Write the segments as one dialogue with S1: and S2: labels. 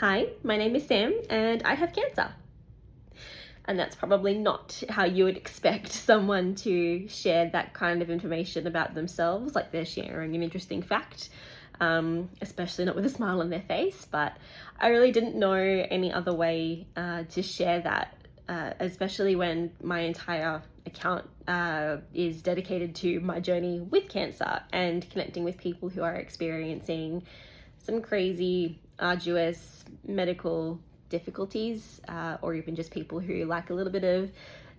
S1: Hi, my name is Sam and I have cancer. And that's probably not how you would expect someone to share that kind of information about themselves, like they're sharing an interesting fact, especially not with a smile on their face. But I really didn't know any other way to share that, especially when my entire account is dedicated to my journey with cancer and connecting with people who are experiencing some crazy, arduous medical difficulties, or even just people who like a little bit of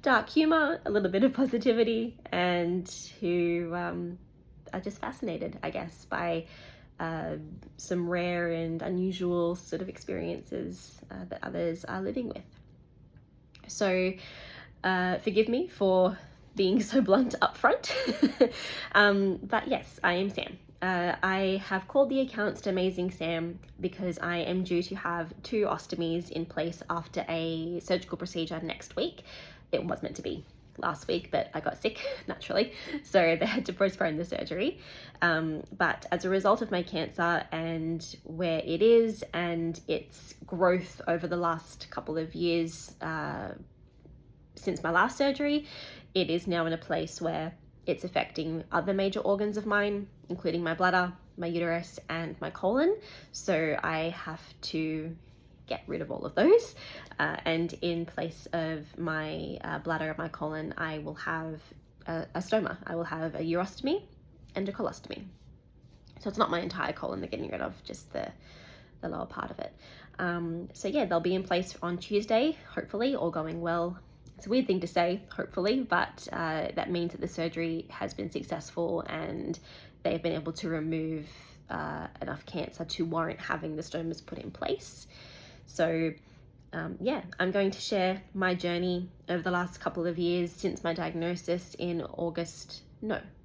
S1: dark humor, a little bit of positivity, and who are just fascinated, I guess, by some rare and unusual sort of experiences that others are living with. So forgive me for being so blunt up front, but yes, I am Sam. I have called the account Amazing Sam because I am due to have 2 ostomies in place after a surgical procedure next week. It was meant to be last week, but I got sick naturally, so they had to postpone the surgery. But as a result of my cancer and where it is and its growth over the last couple of years since my last surgery, it is now in a place where it's affecting other major organs of mine, including my bladder, my uterus, and my colon. So I have to get rid of all of those. And in place of my bladder and my colon, I will have a stoma. I will have a urostomy and a colostomy. So it's not my entire colon they're getting rid of, just the lower part of it. So yeah, they'll be in place on Tuesday, hopefully, all going well. It's a weird thing to say, hopefully, but that means that the surgery has been successful and they've been able to remove enough cancer to warrant having the stomas put in place. So yeah, I'm going to share my journey over the last couple of years since my diagnosis in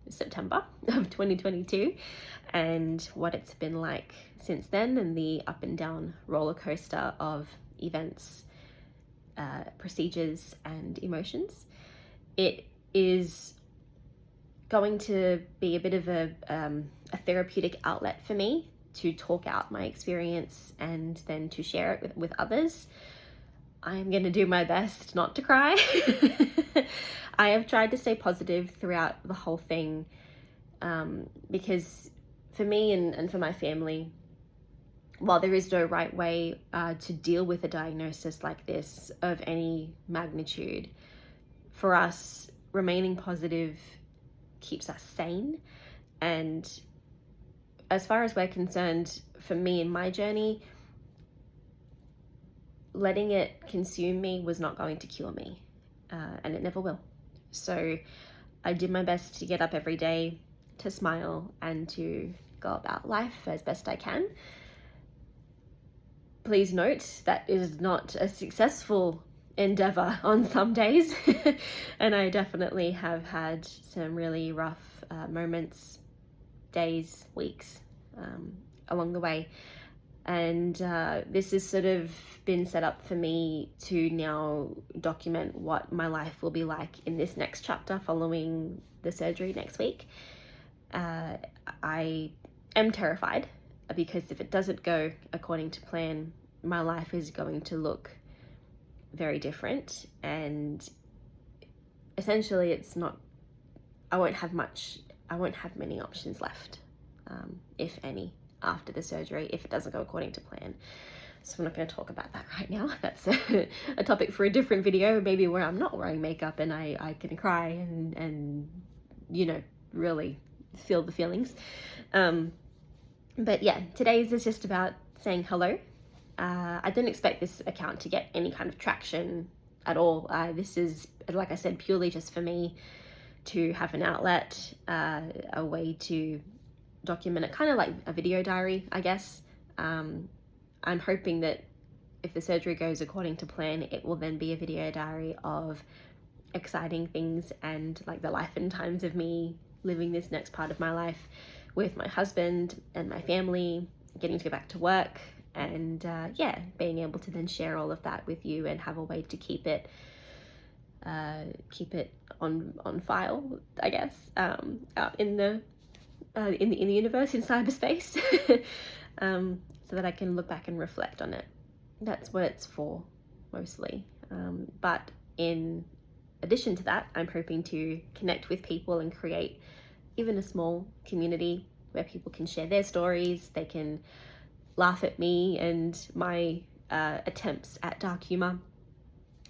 S1: September of 2022, and what it's been like since then, and the up and down roller coaster of events, procedures and emotions. It is going to be a bit of a therapeutic outlet for me to talk out my experience and then to share it with others. I'm going to do my best not to cry. I have tried to stay positive throughout the whole thing, because for me and for my family, while there is no right way to deal with a diagnosis like this of any magnitude, for us, remaining positive keeps us sane. And as far as we're concerned, for me in my journey, letting it consume me was not going to cure me, and it never will. So I did my best to get up every day, to smile, and to go about life as best I can. Please note that is not a successful endeavor on some days, and I definitely have had some really rough moments, days, weeks along the way. And this has sort of been set up for me to now document what my life will be like in this next chapter following the surgery next week. I am terrified, because if it doesn't go according to plan, my life is going to look very different, and essentially I won't have many options left, if any, after the surgery, if it doesn't go according to plan. So I'm not going to talk about that right now. That's a topic for a different video, maybe where I'm not wearing makeup and I can cry and really feel the feelings. But yeah, today's is just about saying hello. I didn't expect this account to get any kind of traction at all. This is, like I said, purely just for me to have an outlet, a way to document it, kind of like a video diary, I guess. I'm hoping that if the surgery goes according to plan, it will then be a video diary of exciting things and like the life and times of me living this next part of my life with my husband and my family, getting to go back to work, and being able to then share all of that with you and have a way to keep it on file, I guess, out in the universe, in cyberspace, so that I can look back and reflect on it that's what it's for mostly. But in addition to that, I'm hoping to connect with people and create even a small community where people can share their stories, they can laugh at me and my attempts at dark humor.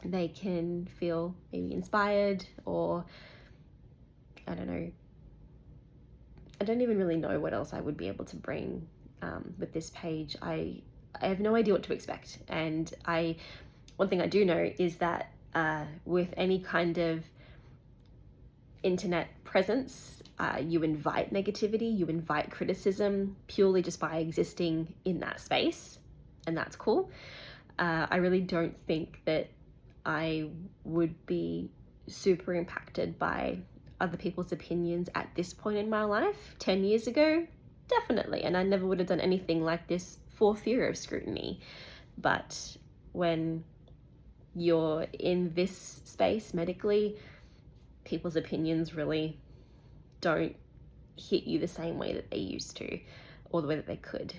S1: They can feel maybe inspired, or I don't know. I don't even really know what else I would be able to bring with this page. I have no idea what to expect. And one thing I do know is that with any kind of internet presence, you invite negativity, you invite criticism purely just by existing in that space, and that's cool. I really don't think that I would be super impacted by other people's opinions at this point in my life. 10 years ago, definitely, and I never would have done anything like this for fear of scrutiny. But when you're in this space medically, people's opinions really don't hit you the same way that they used to, or the way that they could,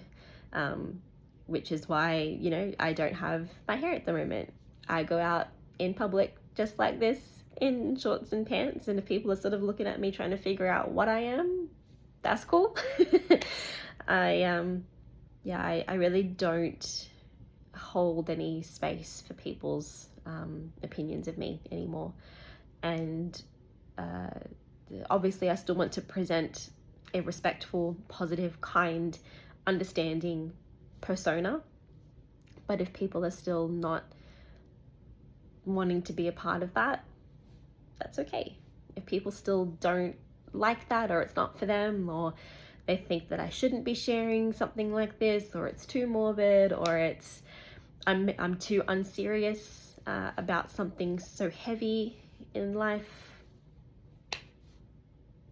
S1: which is why, you know, I don't have my hair at the moment. I go out in public just like this in shorts and pants, and if people are sort of looking at me trying to figure out what I am, that's cool. I really don't hold any space for people's opinions of me anymore. And obviously I still want to present a respectful, positive, kind, understanding persona, but if people are still not wanting to be a part of that, that's okay. If people still don't like that, or it's not for them, or they think that I shouldn't be sharing something like this, or it's too morbid, or I'm too unserious about something so heavy in life,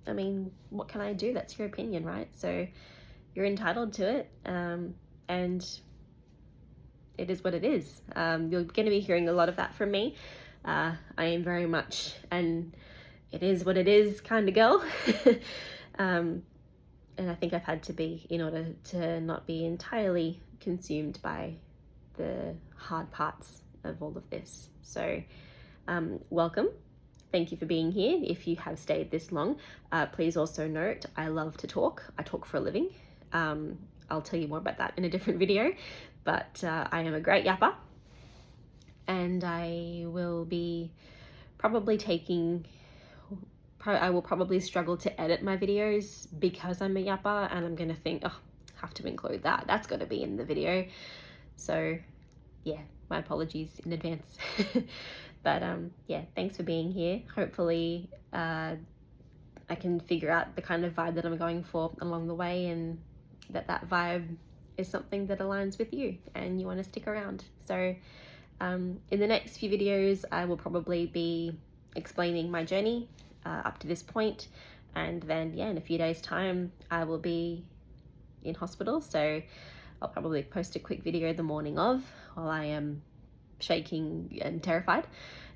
S1: I mean, what can I do? That's your opinion, right? So you're entitled to it, and it is what it is. You're going to be hearing a lot of that from me. I am very much an it is what it is kind of girl. And I think I've had to be in order to not be entirely consumed by the hard parts of all of this. So welcome. Thank you for being here. If you have stayed this long, please also note I love to talk. I talk for a living. I'll tell you more about that in a different video, but I am a great yapper, and I will be probably I will probably struggle to edit my videos because I'm a yapper, and I'm gonna think, oh, I have to include that. That's got to be in the video. So yeah, my apologies in advance. But yeah, thanks for being here. Hopefully I can figure out the kind of vibe that I'm going for along the way, and that vibe is something that aligns with you and you want to stick around. So in the next few videos, I will probably be explaining my journey up to this point, and then yeah, in a few days time I will be in hospital, so I'll probably post a quick video the morning of while I am shaking and terrified,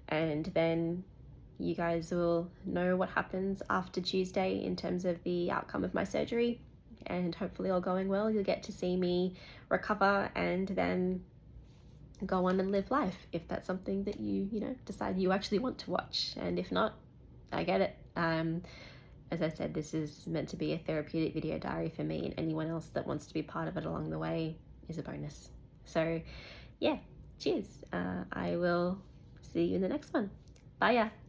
S1: and then you guys will know what happens after Tuesday in terms of the outcome of my surgery, and hopefully all going well, you'll get to see me recover and then go on and live life, if that's something that you decide you actually want to watch. And if not, I get it. As I said, this is meant to be a therapeutic video diary for me, and anyone else that wants to be part of it along the way is a bonus. So yeah, cheers. I will see you in the next one. Bye ya.